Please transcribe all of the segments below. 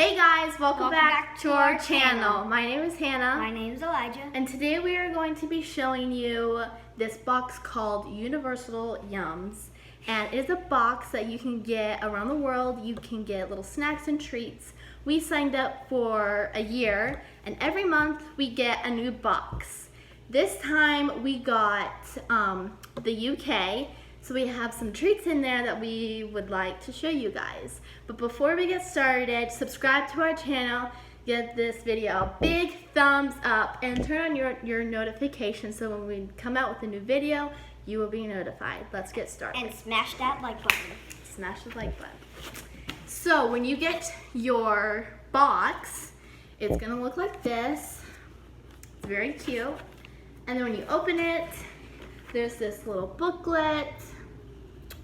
Hey guys, welcome back to our channel. My name is Hannah. My name is Elijah. And today we are going to be showing you this box called Universal Yums. And it is a box that you can get around the world. You can get little snacks and treats. We signed up for a year, and every month we get a new box. This time we got the UK. So we have some treats in there that we would like to show you guys. But before we get started, subscribe to our channel, give this video a big thumbs up, and turn on your notifications so when we come out with a new video, you will be notified. Let's get started. And smash that like button. Smash the like button. So when you get your box, it's gonna look like this. It's very cute. And then when you open it, there's this little booklet,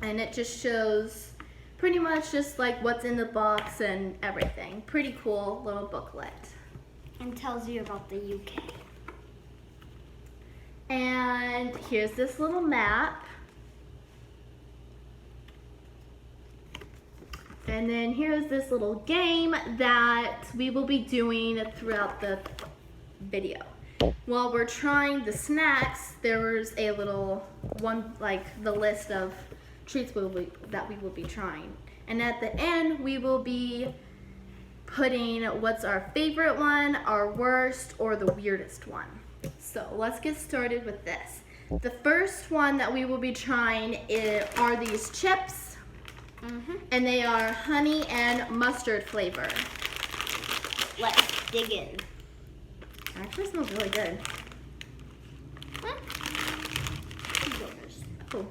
and it just shows pretty much just like what's in the box and everything. Pretty cool little booklet. And tells you about the UK. And here's this little map. And then here's this little game that we will be doing throughout the video. While we're trying the snacks, there was a little one, like the list of treats that we will be trying. And at the end, we will be putting what's our favorite one, our worst, or the weirdest one. So let's get started with this. The first one that we will be trying are these chips. And they are honey and mustard flavor. Let's dig in. It actually smells really good. Oh,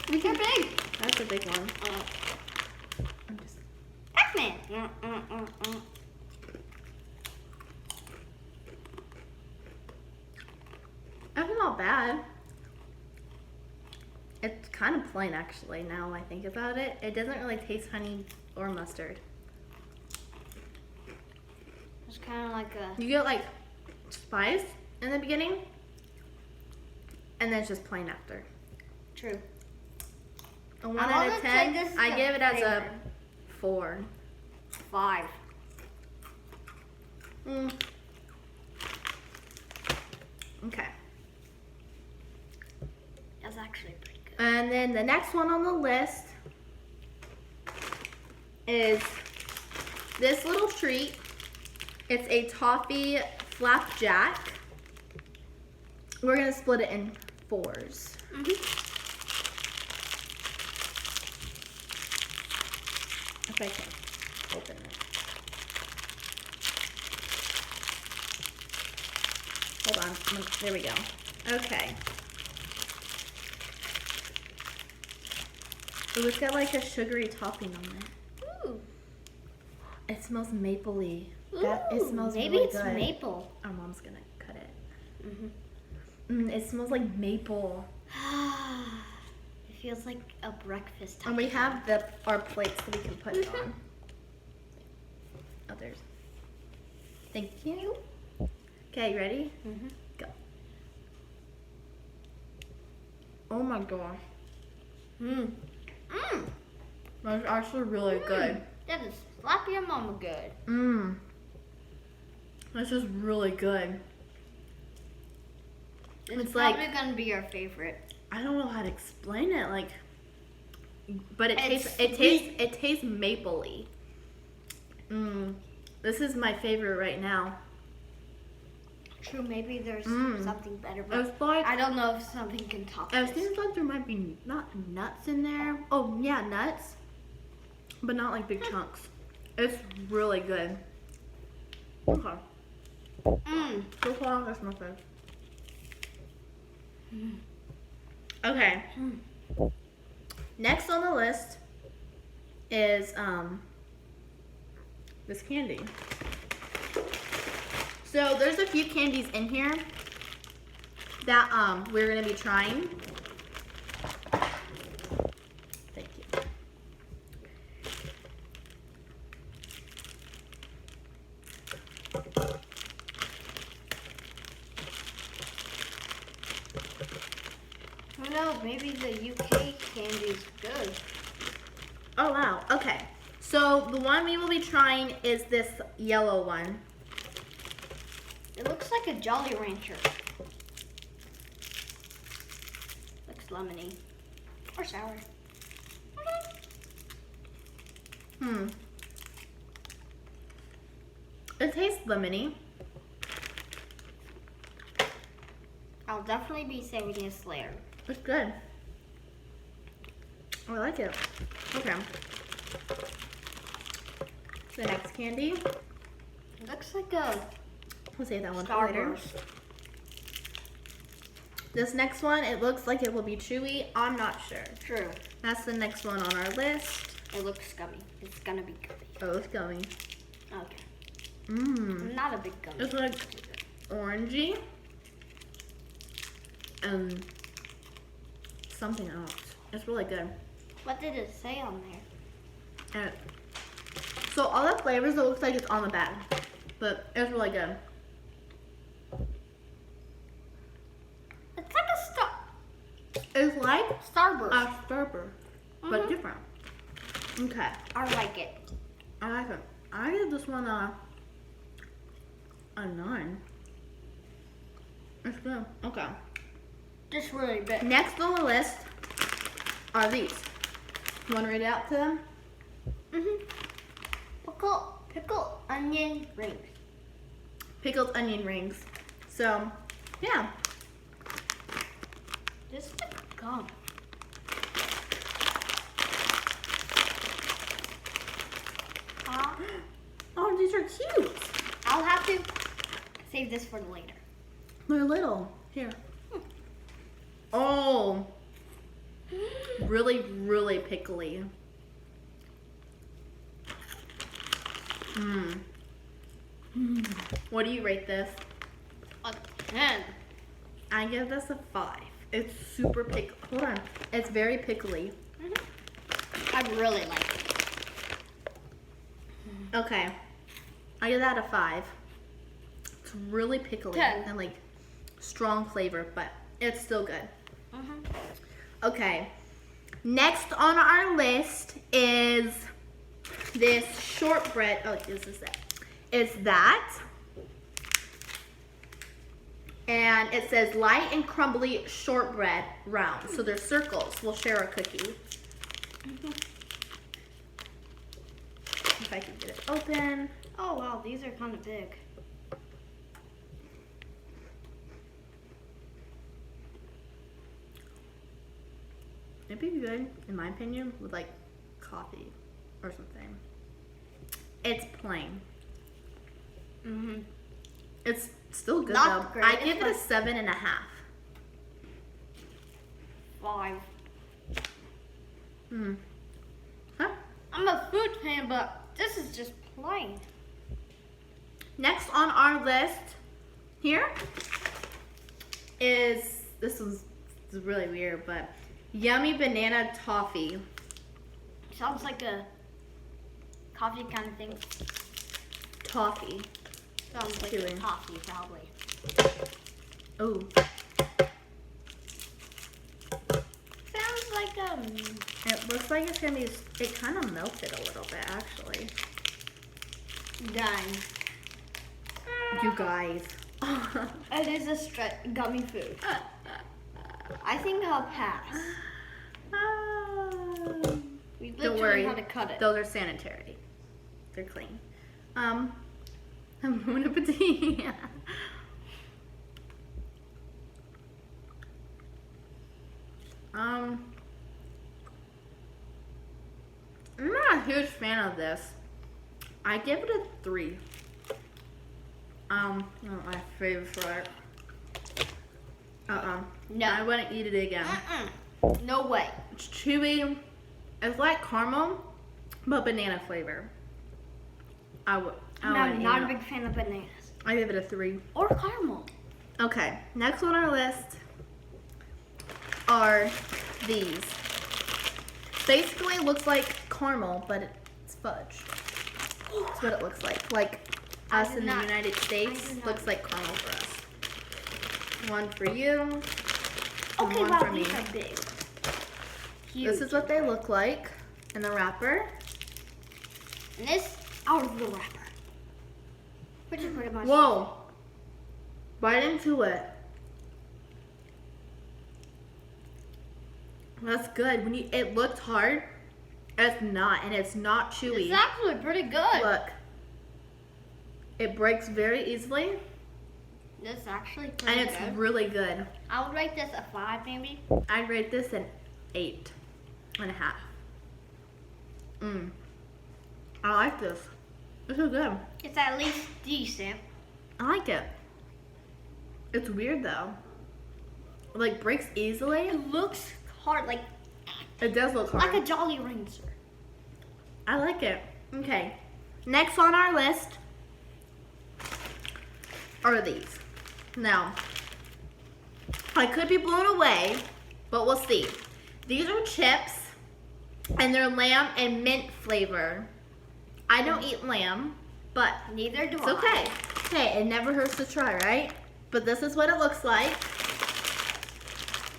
They're big. that's a big one. I'm just... Pac-Man. That's not bad. It's kind of plain actually, now I think about it. It doesn't really taste honey or mustard. It's kind of like a... You get like spice in the beginning, and then it's just plain after. True. A 1 out of 10, I give it as a favorite. 4. 5. Okay. That's actually pretty good. And then the next one on the list is this little treat. It's a toffee flapjack. We're gonna split it in 4s. If I can open it. Hold on, there we go. Okay. Ooh, it's got like a sugary topping on it. Ooh. It smells mapley. It smells maybe really it's good. maple. Our mom's gonna cut it. It smells like maple. It feels like a breakfast type. And we have our plates that we can put it on. Others. Thank you. Okay, you ready? Go. Oh my gosh. That's actually really good. That is slap your mama good. That's just really good. It's probably gonna be your favorite. I don't know how to explain it, like, but it It's tastes mapley. This is my favorite right now. True, maybe there's something better, but It's like, I don't know if something can top it this. seems like there might be not nuts in there. Oh yeah, nuts, but not like big chunks. It's really good. Okay. So far, that's my favorite. Okay. Next on the list is this candy. So there's a few candies in here that we're gonna be trying. Thank you. I don't know, maybe the UK candy's good. Oh wow. Okay. So the one we will be trying is this yellow one. It looks like a Jolly Rancher. Looks lemony. Or sour. It tastes lemony. I'll definitely be saving this later. It's good. I like it. Okay. The next candy. It looks like a We'll save that one for later. Starburst. This next one, it looks like it will be chewy. I'm not sure. True. That's the next one on our list. It looks gummy. It's gonna be gummy. Oh, it's gummy. Okay. Mmm. I'm not a big gummy. It's like orangey. And something else. It's really good. What did it say on there? And so all the flavors, it looks like it's on the bag. But it's really good. It's like a It's like Starburst. a Starburst, but different. Okay. I like it. I like it. I give this one a 9. It's good. Okay. Just really big. Next on the list are these. You want to read it out to them? Pickle onion rings. Pickled onion rings. So, yeah. This is like gum. Oh, these are cute. I'll have to save this for later. They're little. Here. Oh. Really, really pickly. What do you rate this? A 10. I give this a 5. It's super pickly. Hold on. It's very pickly. I really like it. Okay. I give that a 5. It's really pickly 10. and like strong flavor, but it's still good. Okay. Next on our list is this shortbread. Oh, this is it. It's that. And it says light and crumbly shortbread round. So they're circles. We'll share a cookie. If I can get it open. Oh wow, these are kind of big. It'd be good, in my opinion, with like coffee or something. It's plain. It's still good Not though. great, I give it a but- 7.5. 5. Huh? I'm a food fan, but this is just plain. Next on our list here is, this is really weird, but yummy banana toffee. Sounds like a coffee kind of thing. Toffee. Sounds like Chewy. a coffee, probably. Oh, Sounds like it looks like it's gonna be, it kind of melted a little bit actually. done. You guys. It is a gummy food. I think I'll pass. We Don't literally worry, had to cut it. those are sanitary. They're clean. Bon appetit. I'm not a huge fan of this. I give it a 3. Not my favorite. No. I wouldn't eat it again. No way. It's chewy. It's like caramel, but banana flavor. I'm not a big fan of bananas. I give it a 3. Or caramel. Okay, next on our list are these. Basically, it looks like caramel, but it's fudge. That's what it looks like. Like us in the United States, looks like caramel for us. One for you, and Okay, one wow, for me. these are big. This is what they look like in the wrapper. And this out of the wrapper. Which is pretty much. Whoa. Bite into it. That's good. It looks hard. It's not, and it's not chewy. It's actually pretty good. Look. It breaks very easily. This is actually pretty And it's good. really good. I would rate this a 5 maybe. I'd rate this an 8.5. I like this. This is good. It's at least decent. I like it. It's weird though. Like breaks easily. It looks hard, like It does look hard. like a Jolly Rancher. I like it. Okay. Next on our list are these. Now, I could be blown away, but we'll see. These are chips, and they're lamb and mint flavor. I don't eat lamb, but Neither do it's I. okay. Hey, it never hurts to try, right? But this is what it looks like.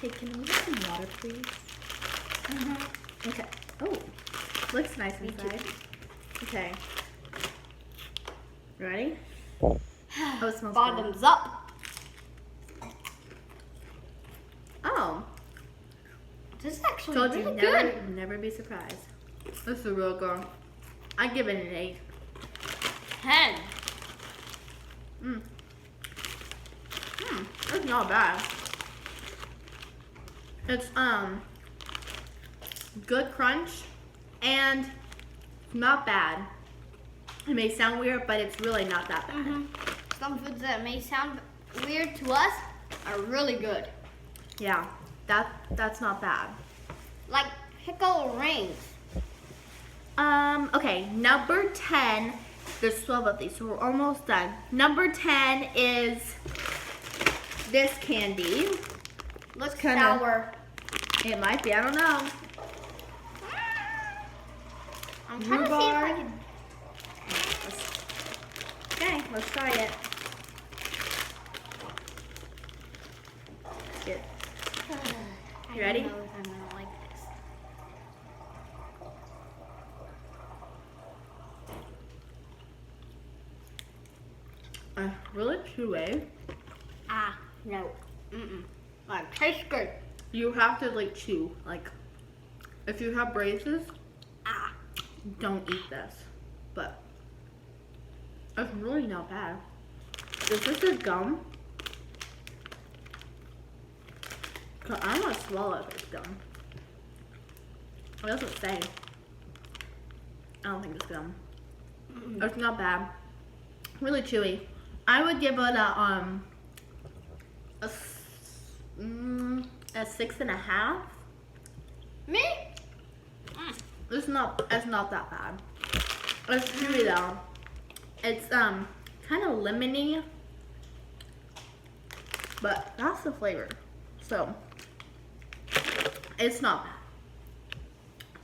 Hey, can we have some water, please? Okay. Oh, looks nice Me too. inside. Okay. Ready? Oh, it smells Bottoms up. Oh, This is actually told you really never, good. never be surprised. This is real good. I give it an 8. 10. It's not bad. It's good crunch and not bad. It may sound weird, but it's really not that bad. Some foods that may sound weird to us are really good. Yeah, that's not bad. Like pickle rings. Okay, number 10. There's 12 of these, so we're almost done. Number 10 is this candy. Looks kinda- sour. It might be, I don't know. I'm trying to see if I Rhubarb. can. Okay, let's try it. Good. I You ready? don't know if I'm gonna like this. Really chewy. Ah, no. Like, tastes good. You have to like chew. Like, if you have braces, Ah. don't eat this. But it's really not bad. Is this a gum? 'Cause I'm gonna swallow this gum. It doesn't say. I don't think it's gum. It's not bad. Really chewy. I would give it a 6.5. Me? It's not that bad. It's chewy though. It's kind of lemony, but that's the flavor. So it's not bad.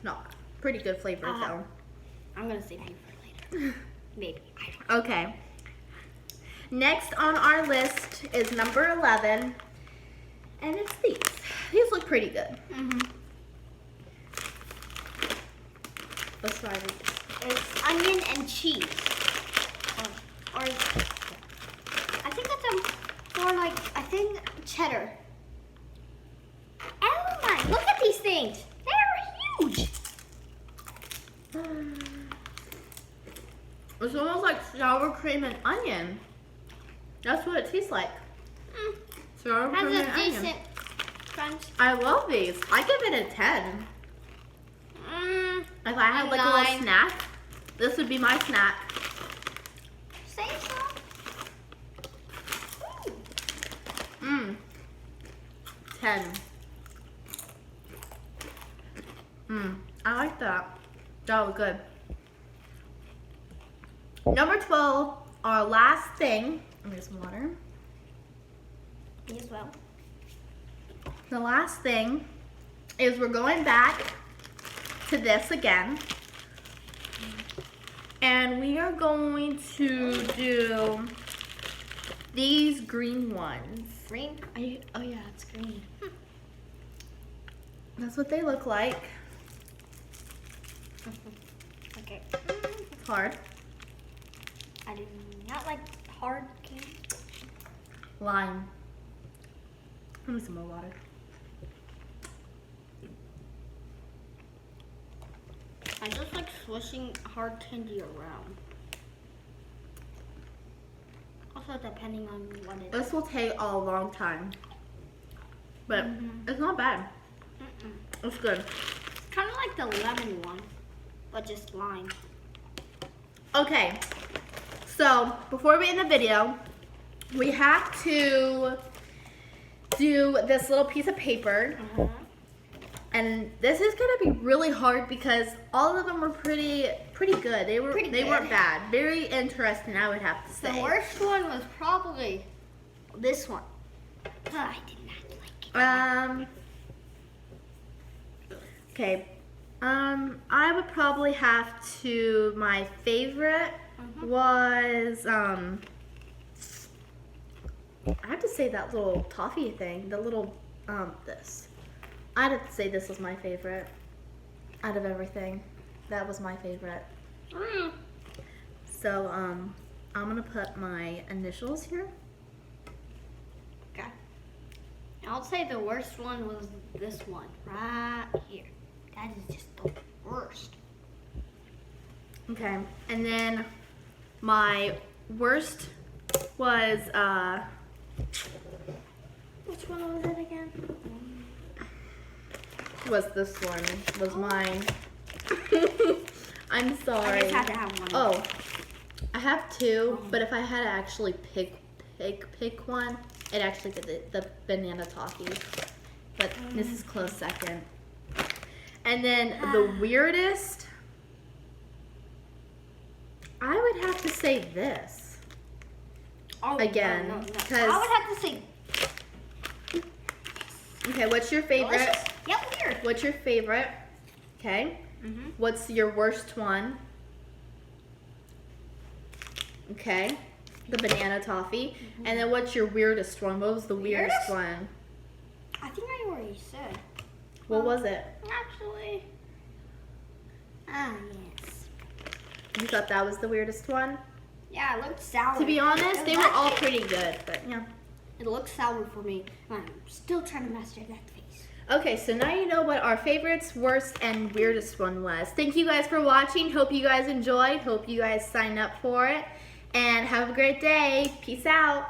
Not bad. Pretty good flavor though. I'm gonna save you for later. Maybe. I don't know. Okay. Next on our list is number 11, and it's these. These look pretty good. Let's try these. It's onion and cheese. Or I think it's more like, I think cheddar. Oh my, look at these things. They're huge. It's almost like sour cream and onion. That's what it tastes like. Sour cream Has and a onion. decent crunch. I love these. I give it a 10. If I had like a 9. little snack, this would be my snack. Say so. 10. I like that. That was good. Number 12, our last thing. Let me get some water. Me as well. The last thing is we're going back to this again. And we are going to do these green ones. Green? Oh yeah, it's green. That's what they look like. Okay. It's hard. I do not like hard candy. Lime. Give me some more water. I just like swishing hard candy around. Also, depending on what it is. This will take a long time, but it's not bad. It's good. It's kind of like the lemon one, but just lime. Okay, so before we end the video, we have to do this little piece of paper. And this is gonna be really hard because all of them were pretty good. They weren't bad. Very interesting, I would have to say. The worst one was probably this one. I did not like it. Okay. I would probably have to. My favorite was I have to say that little toffee thing. The little this. I'd have to say this was my favorite out of everything. That was my favorite. So, I'm gonna put my initials here. Okay. I'll say the worst one was this one right here. That is just the worst. Okay, and then my worst was, which one was it again? Was this one, was mine. I'm sorry. I just had to have one. Oh, I have two, but if I had to actually pick one, it actually did the banana toffee. But this is close second. And then the weirdest, I would have to say this. Oh, again, no. because I would have to say. Okay, what's your favorite? Delicious. Yep, weird. What's your favorite? Okay. What's your worst one? Okay. The banana toffee. And then what's your weirdest one? What was the weirdest one? I think I already said. What was it? Actually. Yes. You thought that was the weirdest one? Yeah, it looked sour. To be honest, they were all pretty good, but yeah. It looks sour for me. I'm still trying to master that face. Okay, so now you know what our favorites, worst, and weirdest one was. Thank you guys for watching. Hope you guys enjoyed. Hope you guys signed up for it. And have a great day. Peace out.